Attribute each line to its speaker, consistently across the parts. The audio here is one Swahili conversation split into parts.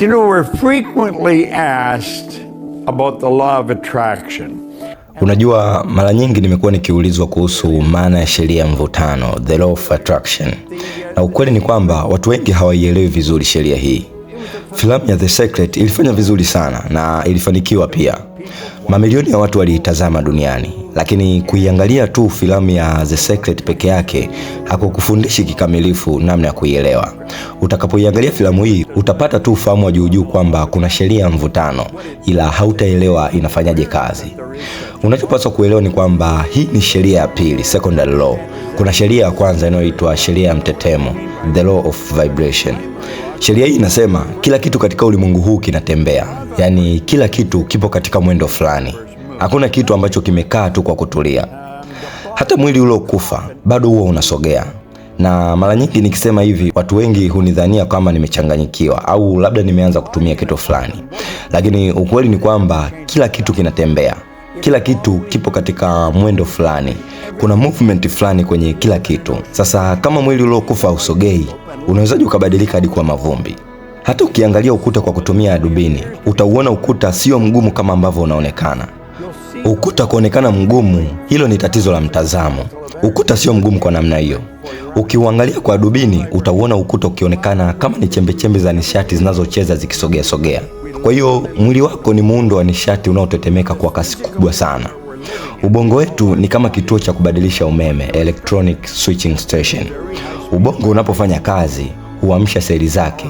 Speaker 1: You know, we're frequently asked about the law of attraction.
Speaker 2: Unajua, mara nyingi nimekuwa nikiulizwa kuhusu maana ya sheria ya mvutano, the law of attraction. Na ukweli ni kwamba watu wengi hawaielewi vizuri sheria hii. Filamu ya The Secret ilifanya vizuri sana na ilifanikiwa pia. Mamilioni ya watu waliitazama duniani, lakini kuiangalia tu filamu ya The Secret peke yake hakukufundishi kikamilifu namna ya kuielewa. Utakapoiangalia filamu hii utapata tu ufahamu wa juu kwamba kuna sheria ya mvutano, ila hautaelewa inafanyaje kazi. Unachopaswa kuelewa ni kwamba hii ni sheria ya pili, secondary law. Kuna sheria ya kwanza inayoitwa sheria ya mtetemo, the law of vibration. Sheria hii inasema kila kitu katika ulimwengu huu kinatembea. Yaani kila kitu kipo katika mwendo fulani. Hakuna kitu ambacho kimekaa tu kwa kutulia. Hata mwili uliokufa bado huwa unasogea. Na mara nyingi nikisema hivi watu wengi hunidhania kama nimechanganyikiwa au labda nimeanza kutumia kitu fulani. Lakini ukweli ni kwamba kila kitu kinatembea. Kila kitu kipo katika mwendo fulani. Kuna movement fulani kwenye kila kitu. Sasa kama mwili uliokufa usogei, unawezaje ukabadilika hadi kuwa mavumbi? Hata ukiangalia ukuta kwa kutumia adubini, utauona ukuta sio mgumu kama ambavyo unaonekana. Ukuta kuonekana mgumu, hilo ni tatizo la mtazamo. Ukuta sio mgumu kwa namna hiyo. Ukiuangalia kwa adubini, utauona ukuta ukionekana kama ni chembe-chembe za nishati zinazocheza zikisogea. Kwa hiyo mwili wako ni muundo wa nishati unaotetemeka kwa kasi kubwa sana. Ubongo wetu ni kama kituo cha kubadilisha umeme, electronic switching station. Ubongo unapofanya kazi huamsha seli zake,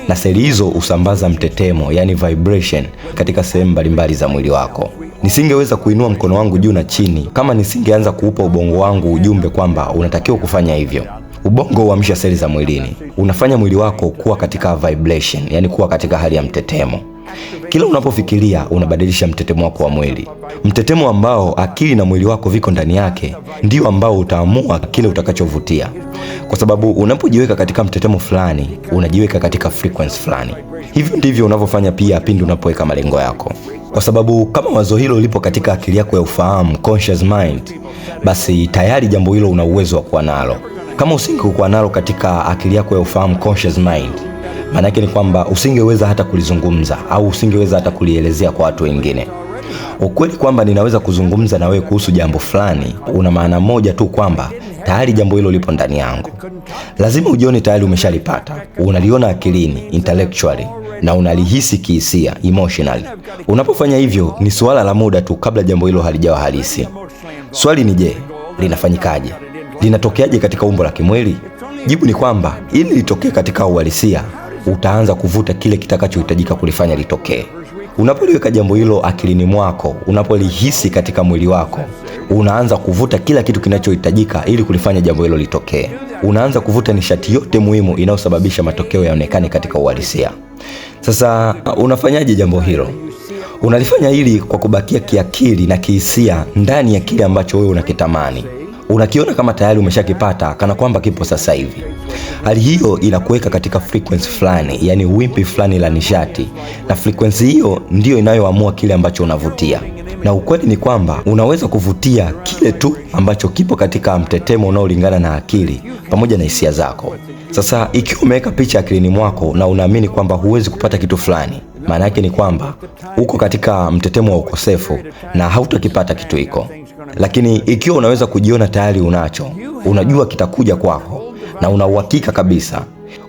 Speaker 2: na seli hizo husambaza mtetemo, yani vibration, katika sehemu mbalimbali za mwili wako. Nisingeweza kuinua mkono wangu juu na chini kama nisingeanza kuupa ubongo wangu ujumbe kwamba unatakiwa kufanya hivyo. Ubongo huamsha seli za mwilini, unafanya mwili wako kuwa katika vibration, yani kuwa katika hali ya mtetemo. Kila unapofikiria unabadilisha mtetemo wako wa mwili. Mtetemo ambao akili na mwili wako viko ndani yake ndio ambao utaamua kile utakachovutia. Kwa sababu unapojiweka katika mtetemo fulani, unajiweka katika frequency fulani. Hivyo ndivyo unavyofanya pia pindi unapoweka malengo yako. Kwa sababu kama wazo hilo lipo katika akili yako ya ufahamu, conscious mind, basi tayari jambo hilo una uwezo wa kuwa nalo. Kama usingekuwa nalo katika akili yako ya ufahamu, conscious mind, maana yake ni kwamba usingeweza hata kulizungumza au usingeweza hata kulielezea kwa watu wengine. Ukweli kwamba ninaweza kuzungumza na wewe kuhusu jambo fulani una maana moja tu, kwamba tayari jambo hilo lipo ndani yangu. Lazima ujione tayari umeshalipata. Unaliona akilini, intellectually, na unalihisi kihisia, emotionally. Unapofanya hivyo ni suala la muda tu kabla jambo hilo halijawa halisi. Swali ni je, linafanyikaje? Linatokeaje katika umbo la kimwili? Jibu ni kwamba ili litokee katika uhalisia, utaanza kuvuta kile kitakachohitajika kulifanya litokee. Unapoliweka jambo hilo akilini mwako, unapolihisi katika mwili wako, unaanza kuvuta kila kitu kinachohitajika ili kulifanya jambo hilo litokee. Unaanza kuvuta nishati yote muhimu inayosababisha matokeo yaonekane katika uhalisia. Sasa unafanyaje jambo hilo? Unalifanya hili kwa kubakia kiakili na kihisia ndani ya kile ambacho wewe unakitamani. Unakiona kama tayari umeshakipata, kana kwamba kipo sasa hivi. Hali hiyo inakuweka katika frequency fulani, yani wimbi fulani la nishati, na frequency hiyo ndiyo inayoamua kile ambacho unavutia. Na ukweli ni kwamba unaweza kuvutia kile tu ambacho kipo katika mtetemo unaolingana na akili pamoja na hisia zako. Sasa ikiwa umeweka picha akilini mwako na unaamini kwamba huwezi kupata kitu fulani, maana yake ni kwamba uko katika mtetemo wa ukosefu na hautakipata kitu hiko. Lakini ikiwa unaweza kujiona tayari unacho, unajua kitakuja kwako na una uhakika kabisa.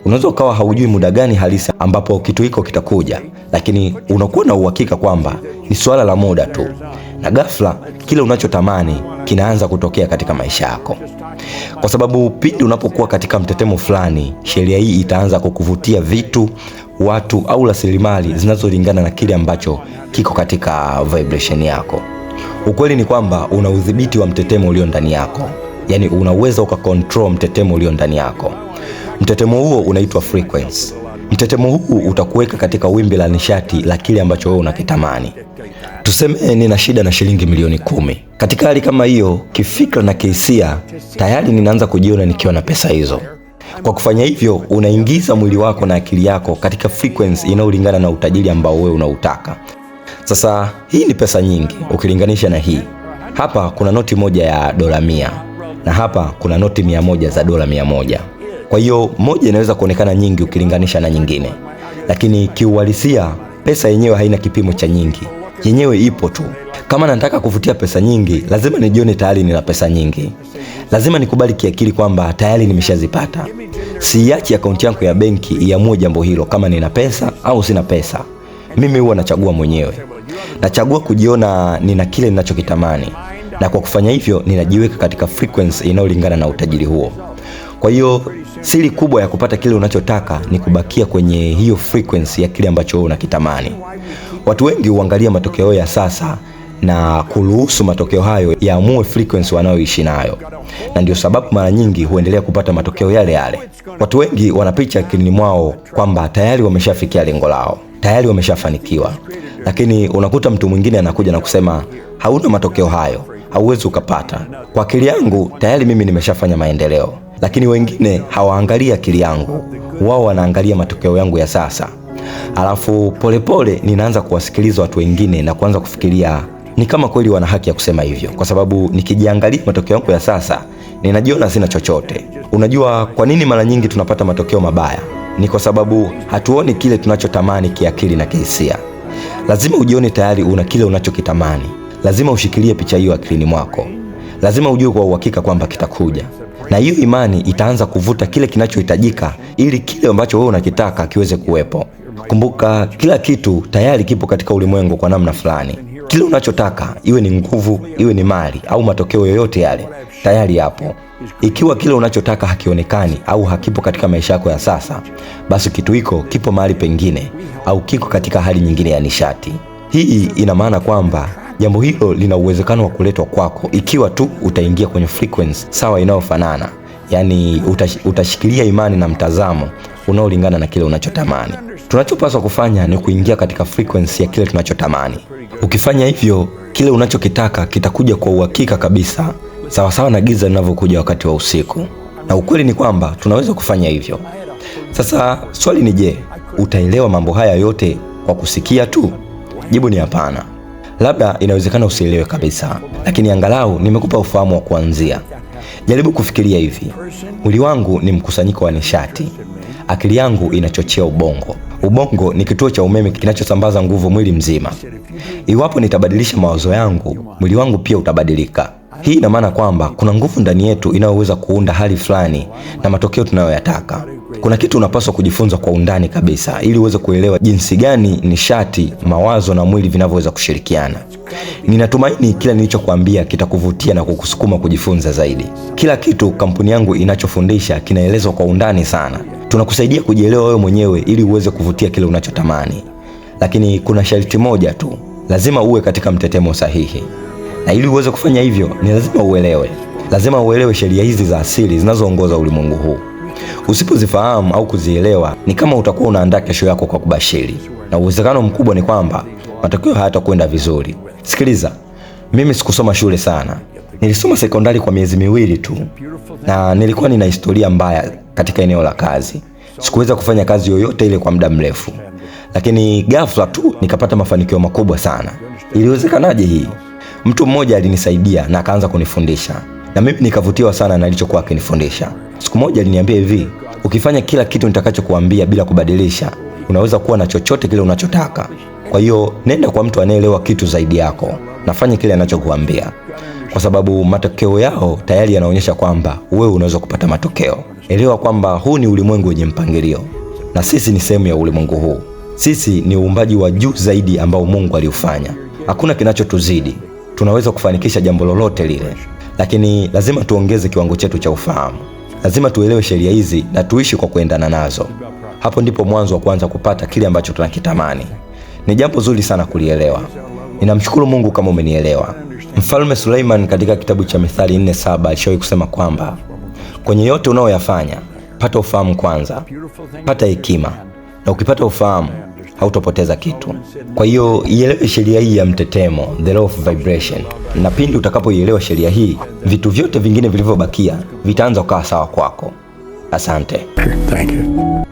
Speaker 2: Unaweza ukawa haujui muda gani halisi ambapo kitu hiko kitakuja, lakini unakuwa na uhakika kwamba ni swala la muda tu. Na ghafla kile unachotamani kinaanza kutokea katika maisha yako. Kwa sababu pindi unapokuwa katika mtetemo fulani, sheria hii itaanza kukuvutia vitu, watu au rasilimali zinazolingana na kile ambacho kiko katika vibration yako. Ukweli ni kwamba una udhibiti wa mtetemo ulio ndani yako. Yani unaweza ukakontrol mtetemo ulio ndani yako. Mtetemo huo unaitwa frequency. Mtetemo huu utakuweka katika wimbi la nishati la kile ambacho wewe unakitamani. Tuseme nina shida na shilingi milioni 10. Katika hali kama hiyo, kifikra na kihisia, tayari ninaanza kujiona nikiwa na pesa hizo. Kwa kufanya hivyo, unaingiza mwili wako na akili yako katika frequency inayolingana na utajiri ambao wewe unautaka. Sasa hii ni pesa nyingi ukilinganisha na hii. Hapa kuna noti moja ya dola 100 na hapa kuna noti 100 za dola 100. Kwa hiyo moja inaweza kuonekana nyingi ukilinganisha na nyingine. lakini kiuhalisia pesa yenyewe haina kipimo cha nyingi, yenyewe ipo tu. Kama nataka kuvutia pesa nyingi, lazima nijione tayari nina pesa nyingi. Lazima nikubali kiakili kwamba tayari nimeshazipata. Siiachi akaunti yangu ya benki iamue jambo hilo, kama nina pesa au sina pesa. Mimi huwa nachagua mwenyewe. Nachagua kujiona nina kile ninachokitamani, na kwa kufanya hivyo ninajiweka katika frequency inayolingana na utajiri huo. Kwa hiyo siri kubwa ya kupata kile unachotaka ni kubakia kwenye hiyo frequency ya kile ambacho wewe unakitamani. Watu wengi huangalia matokeo ya sasa na kuruhusu matokeo hayo yaamue frequency wanayoishi nayo, na ndio sababu mara nyingi huendelea kupata matokeo yale yale. Watu wengi wanapicha akilini mwao kwamba tayari wameshafikia lengo lao, tayari wameshafanikiwa, lakini unakuta mtu mwingine anakuja na kusema hauna matokeo hayo, hauwezi ukapata. Kwa akili yangu tayari mimi nimeshafanya maendeleo. Lakini wengine hawaangalia akili yangu, wao wanaangalia matokeo yangu ya sasa. Alafu polepole ninaanza kuwasikiliza watu wengine na kuanza kufikiria ni kama kweli wana haki ya kusema hivyo, kwa sababu nikijiangalia matokeo yangu ya sasa ninajiona sina chochote. Unajua kwa nini mara nyingi tunapata matokeo mabaya? Ni kwa sababu hatuoni kile tunachotamani kiakili na kihisia. Lazima ujione tayari una kile unachokitamani. Lazima ushikilie picha hiyo akilini mwako. Lazima ujue kwa uhakika kwamba kitakuja, na hiyo imani itaanza kuvuta kile kinachohitajika ili kile ambacho wewe unakitaka kiweze kuwepo. Kumbuka, kila kitu tayari kipo katika ulimwengu kwa namna fulani. Kile unachotaka, iwe ni nguvu, iwe ni mali au matokeo yoyote yale, tayari yapo. Ikiwa kile unachotaka hakionekani au hakipo katika maisha yako ya sasa, basi kitu hiko kipo mahali pengine au kiko katika hali nyingine ya nishati. Hii ina maana kwamba jambo hilo lina uwezekano wa kuletwa kwako ikiwa tu utaingia kwenye frequency sawa inayofanana. Yaani utashikilia imani na mtazamo unaolingana na kile unachotamani. Tunachopaswa kufanya ni kuingia katika frequency ya kile tunachotamani. Ukifanya hivyo, kile unachokitaka kitakuja kwa uhakika kabisa, sawa sawa na giza linavyokuja wakati wa usiku. Na ukweli ni kwamba tunaweza kufanya hivyo. Sasa swali ni je, utaelewa mambo haya yote kwa kusikia tu? Jibu ni hapana. Labda inawezekana usielewe kabisa, lakini angalau nimekupa ufahamu wa kuanzia. Jaribu kufikiria hivi. Mwili wangu ni mkusanyiko wa nishati. Akili yangu inachochea ubongo. Ubongo ni kituo cha umeme kinachosambaza nguvu mwili mzima. Iwapo nitabadilisha mawazo yangu, mwili wangu pia utabadilika. Hii ina maana kwamba kuna nguvu ndani yetu inayoweza kuunda hali fulani na matokeo tunayoyataka. Kuna kitu unapaswa kujifunza kwa undani kabisa ili uweze kuelewa jinsi gani nishati, mawazo na mwili vinavyoweza kushirikiana. Ninatumaini kila nilichokuambia kitakuvutia na kukusukuma kujifunza zaidi. Kila kitu kampuni yangu inachofundisha kinaelezwa kwa undani sana. Tunakusaidia kujielewa wewe mwenyewe ili uweze kuvutia kile unachotamani. Lakini kuna sharti moja tu. Lazima uwe katika mtetemo sahihi. Na ili uweze kufanya hivyo, ni lazima uelewe. Lazima uelewe sheria hizi za asili zinazoongoza ulimwengu huu. Usipozifahamu au kuzielewa, ni kama utakuwa unaandaa kesho yako kwa kubashiri. Na uwezekano mkubwa ni kwamba matokeo hayatakwenda vizuri. Sikiliza, mimi sikusoma shule sana. Nilisoma sekondari kwa miezi 2 tu. Na nilikuwa nina historia mbaya katika eneo la kazi. Sikuweza kufanya kazi yoyote ile kwa muda mrefu. Lakini ghafla tu nikapata mafanikio makubwa sana. Iliwezekanaje hii? Mtu mmoja alinisaidia na akaanza kunifundisha. Na mimi nikavutiwa sana na alichokuwa akinifundisha. Siku moja aliniambia hivi, ukifanya kila kitu nitakachokuambia bila kubadilisha, unaweza kuwa na chochote kile unachotaka. Kwa hiyo nenda kwa mtu anayeelewa kitu zaidi yako, nafanye kile anachokuambia. Kwa sababu matokeo yao tayari yanaonyesha kwamba wewe unaweza kupata matokeo. Elewa kwamba huu ni ulimwengu wenye mpangilio, na sisi ni sehemu ya ulimwengu huu. Sisi ni uumbaji wa juu zaidi ambao Mungu aliufanya. Hakuna kinachotuzidi. Tunaweza kufanikisha jambo lolote lile, lakini lazima tuongeze kiwango chetu cha ufahamu. Lazima tuelewe sheria hizi na tuishi kwa kuendana nazo. Hapo ndipo mwanzo wa kuanza kupata kile ambacho tunakitamani. Ni jambo zuri sana kulielewa. Ninamshukuru Mungu kama umenielewa. Mfalme Suleiman katika kitabu cha Mithali 4:7 alishawahi kusema kwamba kwenye yote unayoyafanya, pata ufahamu kwanza, pata hekima, na ukipata ufahamu hautopoteza kitu. Kwa hiyo ielewe sheria hii ya mtetemo, the law of vibration. Na pindi utakapoielewa sheria hii, vitu vyote vingine vilivyobakia vitaanza kukaa sawa kwako. Asante.
Speaker 1: Thank you.